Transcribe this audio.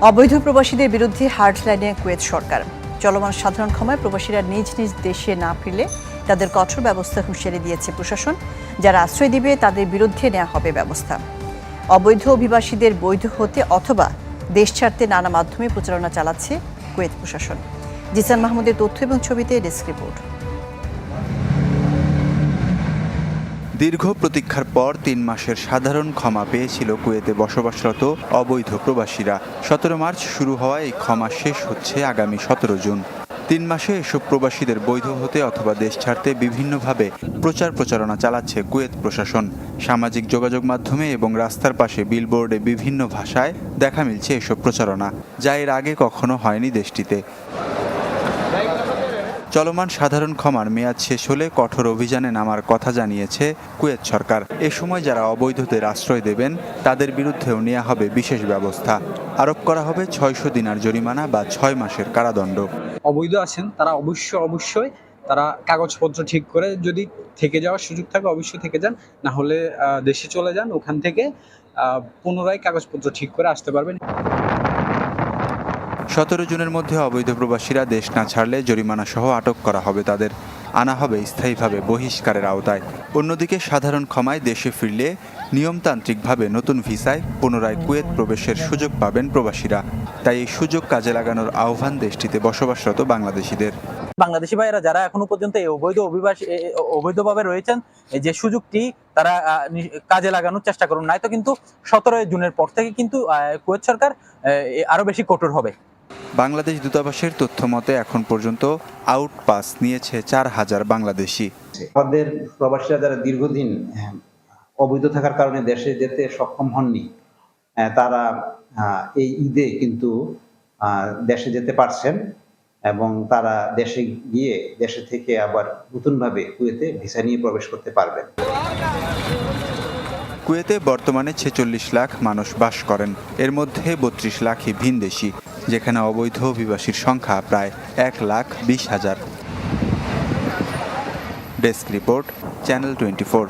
অবৈধ প্রবাসীদের বিরুদ্ধে হার্ডলাইনে কুয়েত সরকার। চলমান সাধারণ ক্ষমায় প্রবাসীরা নিজ নিজ দেশে না ফিরলে তাদের কঠোর ব্যবস্থা হুঁশিয়ারি দিয়েছে প্রশাসন। যারা আশ্রয় দিবে তাদের বিরুদ্ধে নেওয়া হবে ব্যবস্থা। অবৈধ অভিবাসীদের বৈধ হতে অথবা দেশ ছাড়তে নানা মাধ্যমে প্রচারণা চালাচ্ছে কুয়েত প্রশাসন। জিসান মাহমুদের তথ্য এবং ছবিতে ডেস্ক রিপোর্ট। দীর্ঘ প্রতীক্ষার পর ৩ মাসের সাধারণ ক্ষমা পেয়েছিল কুয়েতে বসবাসরত অবৈধ প্রবাসীরা। ১৭ মার্চ শুরু হওয়া এই ক্ষমা শেষ হচ্ছে আগামী ১৭ জুন। ৩ মাসে এসব প্রবাসীদের বৈধ হতে অথবা দেশ ছাড়তে বিভিন্নভাবে প্রচারণা চালাচ্ছে কুয়েত প্রশাসন। সামাজিক যোগাযোগ মাধ্যমে এবং রাস্তার পাশে বিলবোর্ডে বিভিন্ন ভাষায় দেখা মিলছে এসব প্রচারণা, যা এর আগে কখনো হয়নি দেশটিতে। চলমান সাধারণ ক্ষমার মেয়াদ শেষ হলে কঠোর অভিযানে নামার কথা জানিয়েছে কুয়েত সরকার। এ সময় যারা অবৈধদের আশ্রয় দেবেন তাদের বিরুদ্ধেও নেওয়া হবে বিশেষ ব্যবস্থা। আরোপ করা হবে ৬০০ দিনার জরিমানা বা ৬ মাসের কারাদণ্ড। অবৈধ আছেন তারা অবশ্যই তারা কাগজপত্র ঠিক করে, যদি থেকে যাওয়ার সুযোগ থাকে অবশ্যই থেকে যান, না হলে দেশে চলে যান। ওখান থেকে পুনরায় কাগজপত্র ঠিক করে আসতে পারবেন। ১৭ জুনের মধ্যে অবৈধ প্রবাসীরা দেশ না ছাড়লে জরিমানা সহ আটক করা হবে তাদের, আনা হবে স্থায়ীভাবে বহিষ্কারের আওতায়। অন্যদিকে সাধারণ ক্ষমায় দেশে ফিরলে নিয়মতান্ত্রিকভাবে নতুন ভিসায় পুনরায় কুয়েত প্রবেশের সুযোগ পাবেন প্রবাসীরা। তাই এই সুযোগ কাজে লাগানোর আহ্বান দেশটিতে বসবাসরত বাংলাদেশিদের। বাংলাদেশি ভাইয়েরা যারা এখনো পর্যন্ত এই অবৈধভাবে রয়েছেন, যে সুযোগটি তারা কাজে লাগানোর চেষ্টা করুন, নয়তো কিন্তু ১৭ জুনের পর থেকে কিন্তু কুয়েত সরকার আরো বেশি কঠোর হবে। বাংলাদেশ দূতাবাসের তথ্য মতে এখন পর্যন্ত আউট পাস নিয়েছে ৪,০০০ বাংলাদেশি। আমাদের প্রবাসীরা যারা দীর্ঘদিন অবৈধ থাকার কারণে দেশে যেতে সক্ষম হননি, তারা এই ঈদে কিন্তু দেশে যেতে পারছেন এবং তারা দেশে গিয়ে দেশে থেকে আবার নতুনভাবে কুয়েতে ভিসা নিয়ে প্রবেশ করতে পারবেন। কুয়েতে বর্তমানে ৪৬ লাখ মানুষ বাস করেন। এর মধ্যে ৩২ লাখই ভিনদেশি, যেখানে অবৈধ অভিবাসীর সংখ্যা প্রায় ১,২০,০০০। Desk report, channel 24।